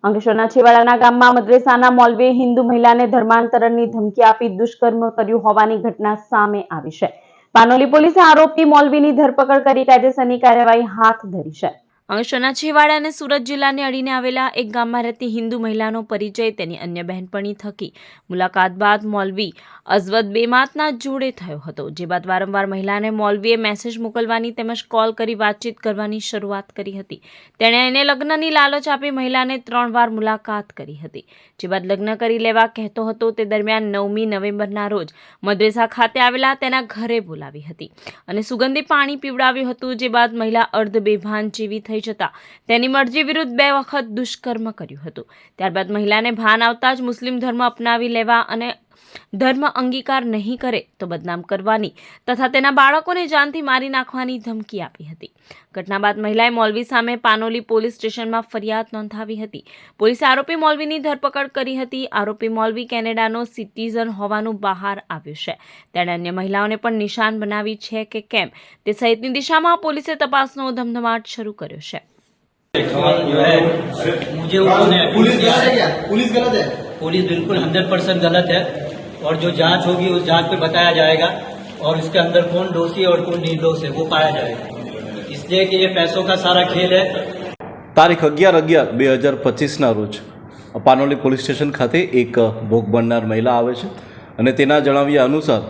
અંકલેશ્વરના છેવાડાના ગામમાં મદ્રેસાના મૌલવીએ હિન્દુ મહિલાને ધર્માંતરણની ધમકી આપી દુષ્કર્મ કર્યું હોવાની ઘટના સામે આવી છે. પાનોલી પોલીસે આરોપી મૌલવીની ધરપકડ કરી કાયદેસરની કાર્યવાહી હાથ ધરી છે. અંકલેશ્વરના છેવાડા અને સુરત જિલ્લાને અડીને આવેલા એક ગામમાં રહેતી હિન્દુ મહિલાનો પરિચય તેની અન્ય બહેનપણી થકી મુલાકાત બાદ મૌલવી અઝવદ બેમાતના જોડે થયો હતો. જે બાદ વારંવાર મહિલાને મૌલવીએ મેસેજ મોકલવાની તેમજ કોલ કરી વાતચીત કરવાની શરૂઆત કરી હતી. તેણે એને લગ્નની લાલચ આપી મહિલાને 3 વાર મુલાકાત કરી હતી. જે બાદ લગ્ન કરી લેવા કહેતો હતો. તે દરમિયાન 9મી નવેમ્બરના રોજ મદ્રેસા ખાતે આવેલા તેના ઘરે બોલાવી હતી અને સુગંધી પાણી પીવડાવ્યું હતું. જે બાદ મહિલા અર્ધ બેભાન જેવી થઈ જતા તેની મરજી વિરુદ્ધ 2 વખત દુષ્કર્મ કર્યું હતું. ત્યારબાદ મહિલાને ભાન આવતા જ મુસ્લિમ ધર્મ અપનાવી લેવા અને ધર્મ અંગીકાર નહીં કરે તો બદનામ કરવાની તથા તેના બાળકોને જાનથી મારી નાખવાની ધમકી આપી હતી. ઘટના બાદ મહિલાએ મૌલવી સામે પાનોલી પોલીસ સ્ટેશનમાં ફરિયાદ નોંધાવી હતી. પોલીસે આરોપી મૌલવીની ધરપકડ કરી હતી. આરોપી મૌલવી કેનેડાનો સિટીઝન હોવાનું બહાર આવ્યું છે. તેણે અન્ય મહિલાઓને પણ નિશાન બનાવી છે કે કેમ તે સહિતની દિશામાં પોલીસે તપાસનો ધમધમાટ શરૂ કર્યો છે. मुझे उन्होंने पुलिस गलत है, पुलिस बिल्कुल 100% गलत है और जो जांच होगी उस जांच पे बताया जाएगा और इसके अंदर कौन दोषी और कौन निर्दोष है वो पाया जाएगा. इसलिए कि ये पैसों का सारा खेल है. તારીખ 11/11/2025ના રોજ પાનોલી પોલીસ સ્ટેશન ખાતે એક ભોગ બનનાર મહિલા આવે છે અને તેના જણાવ્યા અનુસાર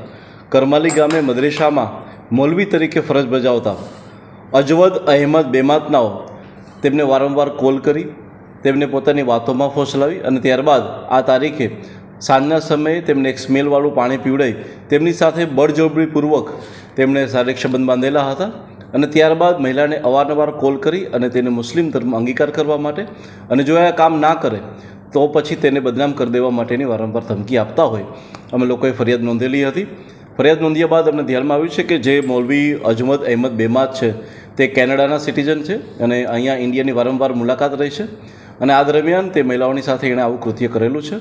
કરમાલી ગામે મદ્રેસામાં મૌલવી તરીકે ફરજ બજાવતા અજવદ અહેમદ બેમાતનાઓ તેમને વારંવાર કોલ કરી તેમને પોતાની વાતોમાં ફોસલાવી અને ત્યારબાદ આ તારીખે સાંજના સમયે તેમને એક સ્મેલવાળું પાણી પીવડાવી તેમની સાથે બળજબરીપૂર્વક તેમણે શારીરિક સંબંધ બાંધેલા હતા અને ત્યારબાદ મહિલાને અવારનવાર કોલ કરી અને તેને મુસ્લિમ ધર્મ અંગીકાર કરવા માટે અને જો આ કામ ના કરે તો પછી તેને બદનામ કરી દેવા માટેની વારંવાર ધમકી આપતા હોય અમે લોકોએ ફરિયાદ નોંધેલી હતી. ફરિયાદ નોંધ્યા બાદ અમને ધ્યાનમાં આવ્યું છે કે જે મૌલવી અજમદ અહેમદ બેમાત છે તે કેનેડાના સિટીઝન છે અને અહીંયા ઇન્ડિયાની વારંવાર મુલાકાત રહી છે અને આ દરમિયાન તે મહિલાઓની સાથે એણે આવું કૃત્ય કરેલું છે.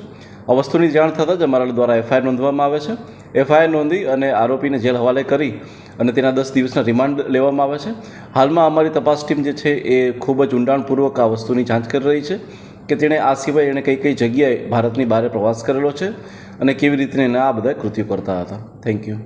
આ વસ્તુની જાણ થતાં જ અમારા દ્વારા એફઆઈઆર નોંધવામાં આવે છે. એફઆઈઆર નોંધી અને આરોપીને જેલ હવાલે કરી અને તેના 10 દિવસના રિમાન્ડ લેવામાં આવે છે. હાલમાં અમારી તપાસ ટીમ જે છે એ ખૂબ જ ઊંડાણપૂર્વક આ વસ્તુની જાંચ કરી રહી છે કે તેણે આ સિવાય એણે કઈ કઈ જગ્યાએ ભારતની બહાર પ્રવાસ કરેલો છે અને કેવી રીતે આ બધા કૃત્યો કરતા હતા. Thank you.